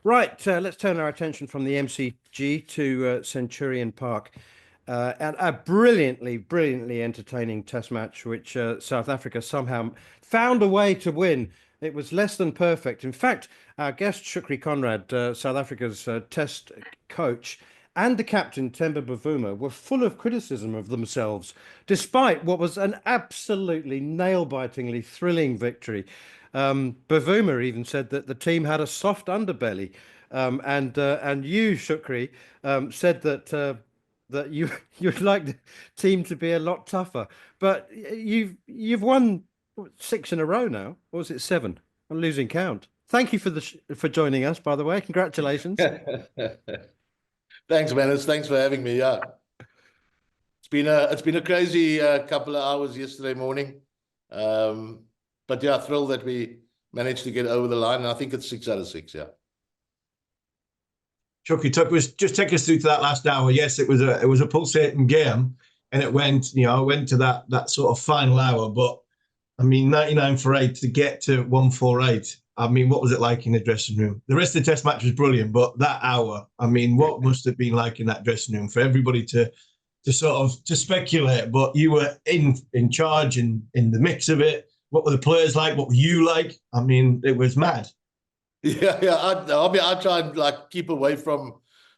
Right, let's turn our attention from the MCG to Centurion Park. And a brilliantly entertaining test match, which South Africa somehow found a way to win. It was less than perfect. In fact, our guest, Shukri Conrad, South Africa's test coach, and the captain, Themba Bavuma, were full of criticism of themselves, despite what was an absolutely nail-bitingly thrilling victory. Bavuma even said that the team had a soft underbelly. And you, Shukri, said that you'd like the team to be a lot tougher, but you've won 6 in a row now, or was it 7? I'm losing count. Thank you for joining us, by the way. Congratulations. Thanks, Manus. Thanks for having me. Yeah, it's been a crazy couple of hours yesterday morning, but yeah, thrilled that we managed to get over the line. And I think it's 6 out of 6. Yeah. Shukri, just take us through to that last hour. Yes, it was a pulsating game, and it went to that sort of final hour. But I mean, 99 for 8 to get to 148. I mean, what was it like in the dressing room? The rest of the test match was brilliant, but that hour, I mean, what must have been like in that dressing room for everybody to speculate? But you were in charge and in the mix of it. What were the players like? What were you like? I mean, it was mad. Yeah. I mean, I try and keep away from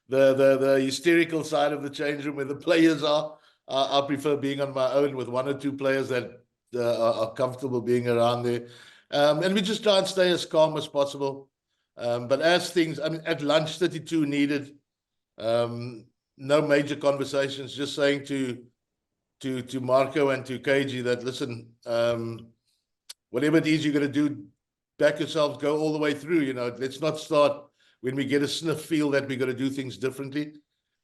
the hysterical side of the change room where the players are. I prefer being on my own with 1 or 2 players that are comfortable being around there. And we just try and stay as calm as possible. But as things, I mean, at lunch, 32 needed, no major conversations, just saying to Marco and to KG that, listen, whatever it is you're going to do, back yourselves, go all the way through. Let's not start when we get a sniff feel that we're going to do things differently.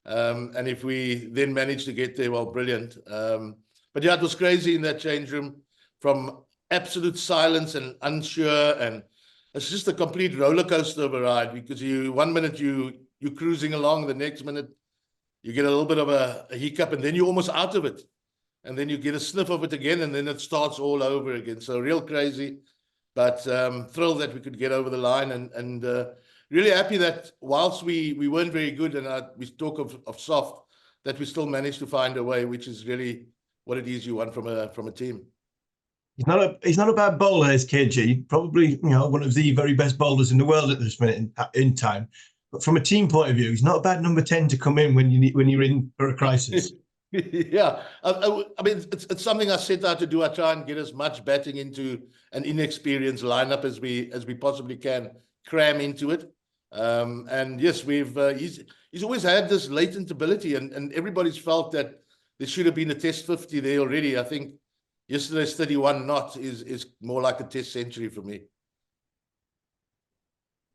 And if we then manage to get there, well, brilliant. But yeah, it was crazy in that change room, from absolute silence and unsure, and it's just a complete roller coaster of a ride, because one minute you're cruising along, the next minute you get a little bit of a hiccup, and then you're almost out of it, and then you get a sniff of it again, and then it starts all over again. So real crazy, but thrilled that we could get over the line, and really happy that whilst we weren't very good, and we talk of soft, that we still managed to find a way, which is really what it is you want from a team. He's not a bad bowler, is KG. Probably, one of the very best bowlers in the world at this minute in time. But from a team point of view, he's not a bad number 10 to come in when you're in for a crisis. Yeah, I mean, it's something I set out to do. I try and get as much batting into an inexperienced lineup as we possibly can cram into it. And yes, he's always had this latent ability, and everybody's felt that there should have been a Test 50 there already. I think yesterday's 31 not is more like a Test century for me.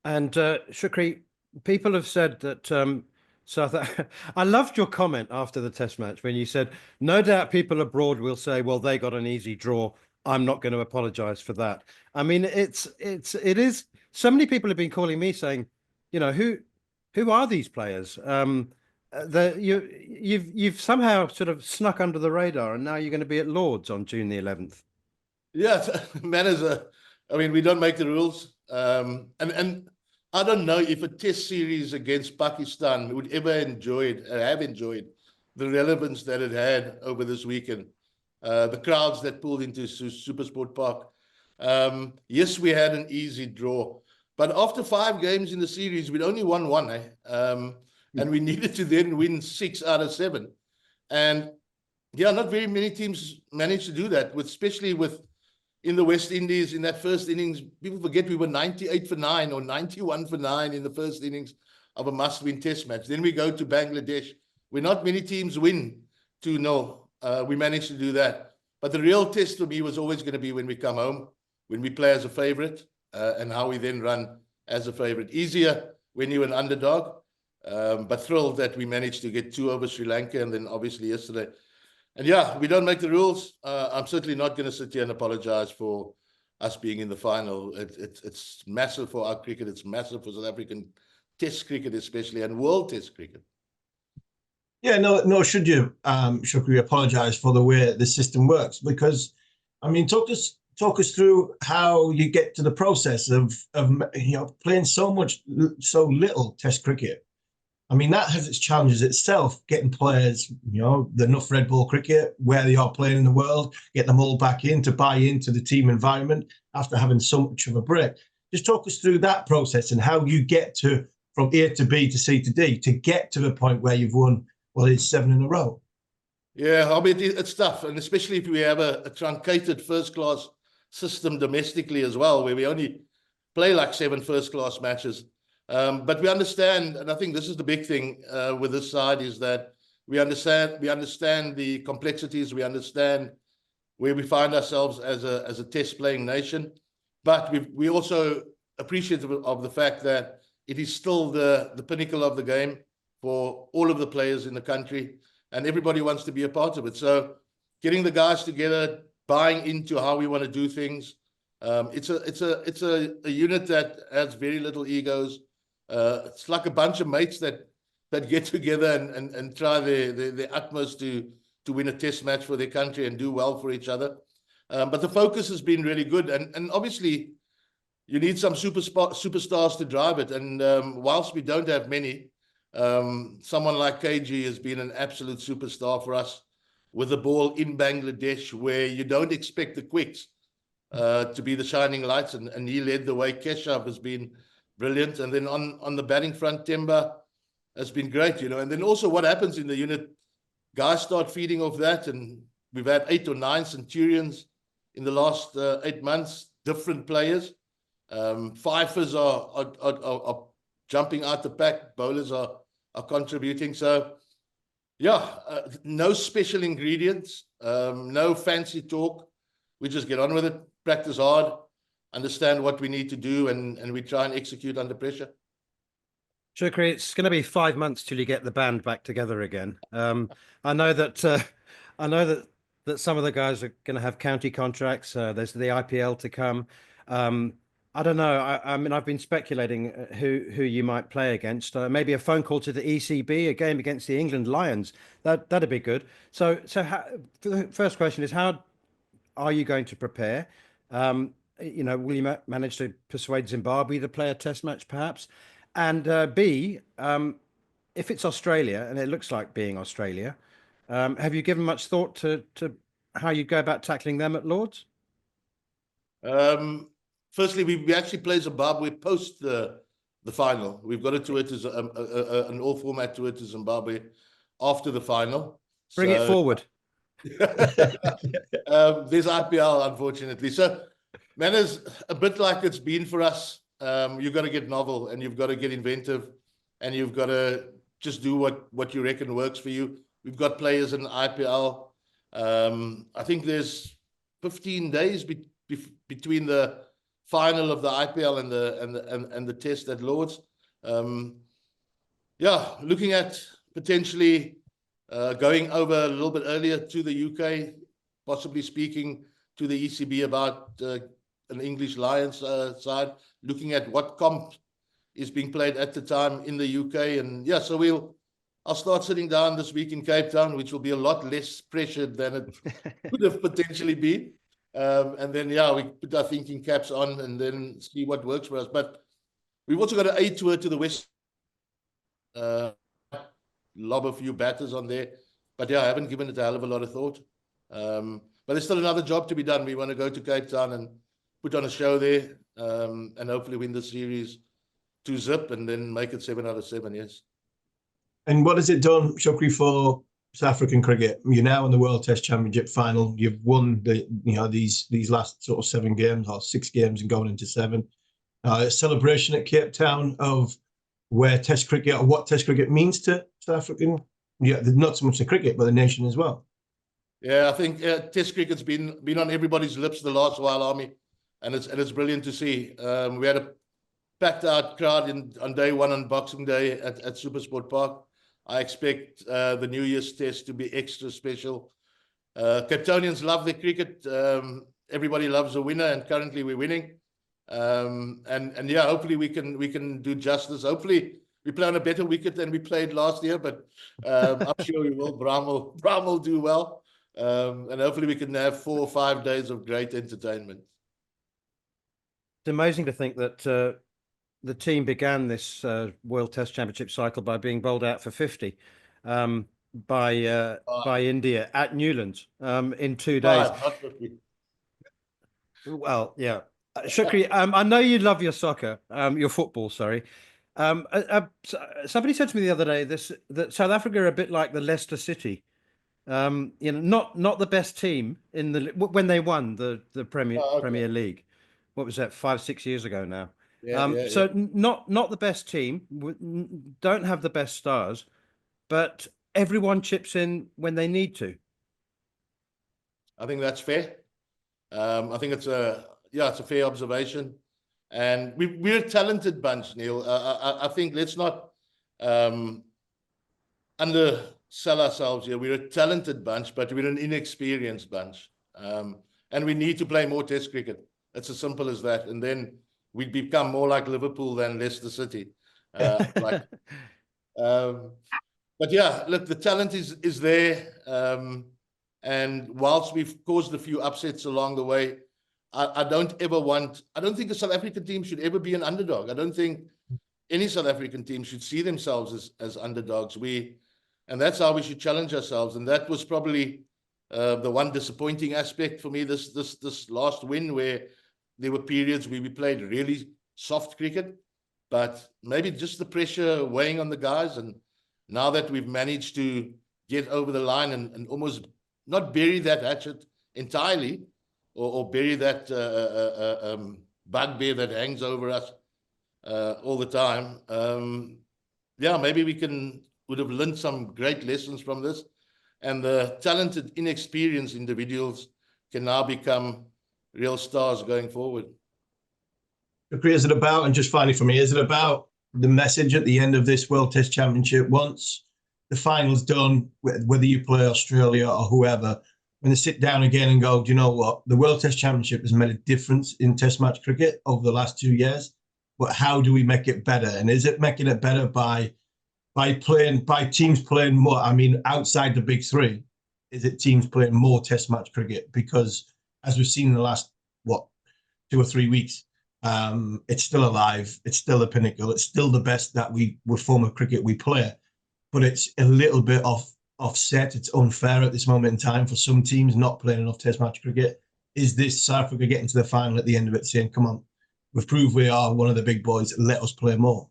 And Shukri, people have said that I loved your comment after the Test match when you said, no doubt people abroad will say, well, they got an easy draw. I'm not going to apologize for that. I mean, it is. So many people have been calling me saying, who are these players? You've somehow sort of snuck under the radar, and now you're going to be at Lord's on June the 11th. Yeah, I mean, we don't make the rules, and I don't know if a Test series against Pakistan would ever have enjoyed the relevance that it had over this weekend. The crowds that pulled into SuperSport Park. Yes, we had an easy draw, but after 5 games in the series, we'd only won 1, and we needed to then win 6 out of 7. And yeah, not very many teams managed to do that, especially in the West Indies in that first innings. People forget we were 98 for 9 or 91 for 9 in the first innings of a must-win Test match. Then we go to Bangladesh, where not many teams win 2-0. We managed to do that. But the real test for me was always going to be when we come home, when we play as a favourite, and how we then run as a favourite. Easier when you're an underdog, but thrilled that we managed to get 2 over Sri Lanka, and then obviously yesterday. And yeah, we don't make the rules. I'm certainly not going to sit here and apologise for us being in the final. It's massive for our cricket. It's massive for South African Test cricket especially, and World Test cricket. Yeah, no, should you, Shukri, apologise for the way the system works? Because, I mean, talk talk us through how you get to the process of playing so little Test cricket. I mean, that has its challenges itself, getting players, the enough red ball cricket, where they are playing in the world, get them all back in to buy into the team environment after having so much of a break. Just talk us through that process and how you get from A to B to C to D to get to the point where you've won, it's 7 in a row. Yeah, I mean, it's tough. And especially if we have a truncated first-class system domestically as well, where we only play like 7 first-class matches. But we understand, and I think this is the big thing with this side, is that we understand the complexities, we understand where we find ourselves as a test playing nation, but we also appreciative of the fact that it is still the pinnacle of the game for all of the players in the country, and everybody wants to be a part of it. So getting the guys together, buying into how we want to do things, it's a unit that has very little egos. It's like a bunch of mates that get together and try their utmost to win a test match for their country and do well for each other. But the focus has been really good. And obviously, you need some superstars to drive it. And whilst we don't have many, someone like KG has been an absolute superstar for us with the ball in Bangladesh, where you don't expect the quicks to be the shining lights. And he led the way. Keshav has been brilliant. And then on the batting front, Temba has been great, And then also what happens in the unit, guys start feeding off that. And we've had 8 or 9 Centurions in the last 8 months, different players. Fifers are jumping out the pack. Bowlers are contributing. So, no special ingredients, no fancy talk. We just get on with it, practice hard, understand what we need to do, and we try and execute under pressure. Shukri, it's going to be 5 months till you get the band back together again. I know that some of the guys are going to have county contracts. There's the IPL to come. I don't know. I mean, I've been speculating who you might play against. Maybe a phone call to the ECB, a game against the England Lions. That'd be good. So the first question is, how are you going to prepare? Will you manage to persuade Zimbabwe to play a test match, perhaps? And B, if it's Australia, and it looks like being Australia, have you given much thought to how you go about tackling them at Lord's? Firstly, we actually play Zimbabwe post the final. We've got a tour to an all-format tour to Zimbabwe after the final. Bring it forward. There's IPL, unfortunately. So, man, it's a bit like it's been for us. You've got to get novel, and you've got to get inventive, and you've got to just do what you reckon works for you. We've got players in IPL. I think there's 15 days between the final of the IPL and the test at Lord's. Looking at potentially going over a little bit earlier to the UK, possibly speaking to the ECB about an English Lions side, looking at what comp is being played at the time in the UK. And so I'll start sitting down this week in Cape Town, which will be a lot less pressured than it could have potentially been. And then, we put our thinking caps on and then see what works for us. But we've also got an A tour to the West. Lob a few batters on there. But I haven't given it a hell of a lot of thought. But there's still another job to be done. We want to go to Cape Town and put on a show there, and hopefully win the series 2-0 and then make it 7 out of 7, yes. And what has it done, Shukri, for South African cricket? You're now in the World Test Championship final. You've won these last sort of 7 games or 6 games and going into 7. A celebration at Cape Town of where Test cricket, or what Test cricket means to South African. Not so much the cricket, but the nation as well. Yeah, I think Test cricket's been on everybody's lips the last while, Army, and it's brilliant to see. We had a packed out crowd on day 1 on Boxing Day at SuperSport Park. I expect the New Year's Test to be extra special. Cape Townians love their cricket. Everybody loves a winner, and currently we're winning. Hopefully we can do justice. Hopefully we play on a better wicket than we played last year, but I'm sure we will. Brahm will do well, and hopefully we can have 4 or 5 days of great entertainment. amazing to think that the team began this World Test Championship cycle by being bowled out for 50 by India at Newlands in 2 days. 5, not 50. Well, yeah. Shukri, I know you love your soccer, your football, sorry. Somebody said to me the other day that South Africa are a bit like the Leicester City. Not the best team when they won the Premier League. What was that, 5-6 years ago now? Yeah. Not the best team, don't have the best stars, but everyone chips in when they need to. I think that's fair. I think it's a fair observation, and we're a talented bunch, Neil. I think let's not undersell ourselves here. We're a talented bunch, but we're an inexperienced bunch, and we need to play more Test cricket. It's as simple as that, and then we'd become more like Liverpool than Leicester City. But yeah, look, the talent is there, and whilst we've caused a few upsets along the way, I don't think the South African team should ever be an underdog. I don't think any South African team should see themselves as underdogs. And that's how we should challenge ourselves. And that was probably the one disappointing aspect for me this last win, where there were periods where we played really soft cricket, but maybe just the pressure weighing on the guys. And now that we've managed to get over the line and almost not bury that hatchet entirely, or bury that bugbear that hangs over us all the time. Maybe we would have learned some great lessons from this, and the talented, inexperienced individuals can now become real stars going forward. Is it about, and just finally for me, is it about the message at the end of this World Test Championship, once the final's done, whether you play Australia or whoever, when they sit down again and go, do you know what? The World Test Championship has made a difference in Test match cricket over the last 2 years, but how do we make it better? And is it making it better by teams playing more? I mean, outside the big three, is it teams playing more Test match cricket? Because as we've seen in the last, 2 or 3 weeks, it's still alive. It's still the pinnacle. It's still the best that form of cricket we play, but it's a little bit offset. It's unfair at this moment in time for some teams not playing enough Test match cricket. Is this South Africa getting to the final at the end of it saying, come on, we've proved we are one of the big boys, let us play more?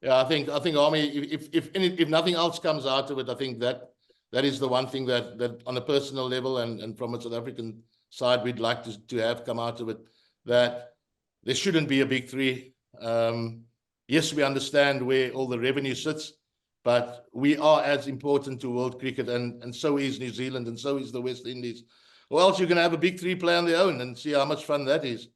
Yeah, I think Army, if nothing else comes out of it, I think that is the one thing that on a personal level and from a South African side we'd like to have come out of it, that there shouldn't be a big three. Yes, we understand where all the revenue sits, but we are as important to world cricket, and so is New Zealand, and so is the West Indies. Or else you're going to have a big three play on their own and see how much fun that is.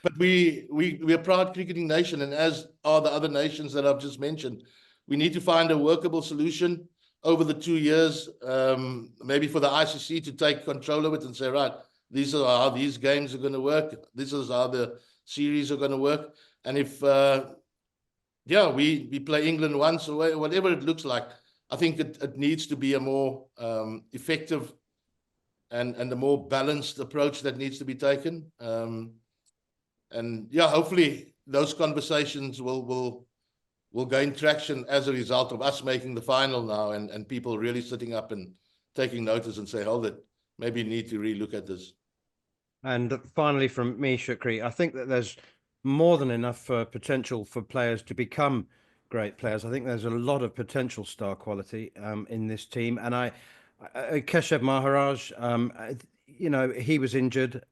But we're a proud cricketing nation, and as are the other nations that I've just mentioned. We need to find a workable solution over the 2 years, maybe for the ICC to take control of it and say, right, these are how these games are going to work. This is how the series are going to work. And if we play England once or whatever it looks like, I think it needs to be a more effective and a more balanced approach that needs to be taken. Hopefully those conversations will gain traction as a result of us making the final now, and people really sitting up and taking notice and say, hold it, maybe you need to relook at this. And finally, from me, Shukri, I think that there's more than enough potential for players to become great players. I think there's a lot of potential star quality in this team. And Keshav Maharaj, he was injured.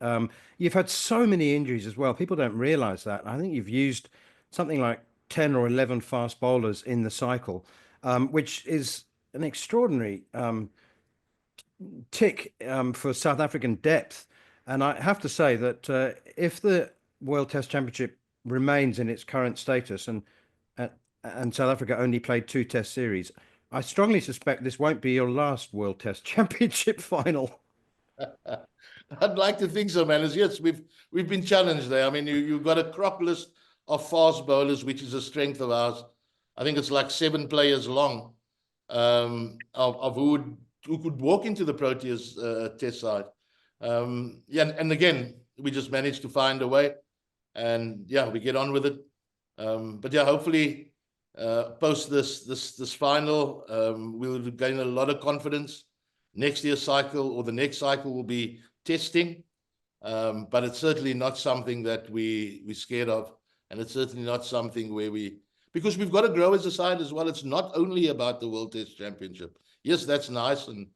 You've had so many injuries as well. People don't realize that. I think you've used something like 10 or 11 fast bowlers in the cycle, which is an extraordinary tick for South African depth. And I have to say that if the World Test Championship remains in its current status and South Africa only played 2 Test series, I strongly suspect this won't be your last World Test Championship final. I'd like to think so, man. Yes, we've been challenged there. I mean, you've got a crop list of fast bowlers, which is a strength of ours. I think it's like 7 players long, of who could walk into the Proteas Test side. And again, we just managed to find a way, and yeah, we get on with it. But yeah, hopefully post this final, we'll gain a lot of confidence. Next year's cycle or the next cycle will be testing, but it's certainly not something that we're scared of, and it's certainly not something where because we've got to grow as a side as well. It's not only about the World Test Championship. Yes, that's nice and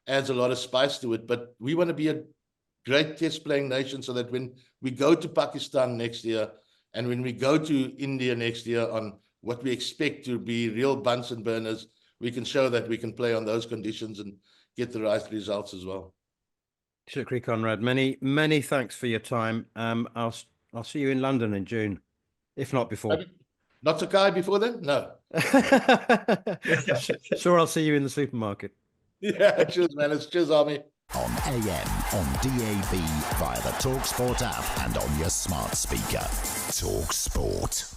adds a lot of spice to it, but we want to be a great test playing nation, so that when we go to Pakistan next year and when we go to India next year on what we expect to be real Bunsen burners, we can show that we can play on those conditions and get the right results as well. Shukri Conrad, many thanks for your time. I'll see you in London in June, if not before. Not Sakai before then? No. Sure, I'll see you in the supermarket. Yeah, cheers, man. Cheers, Army. On AM, on DAB, via the talkSPORT app and on your smart speaker. talkSPORT.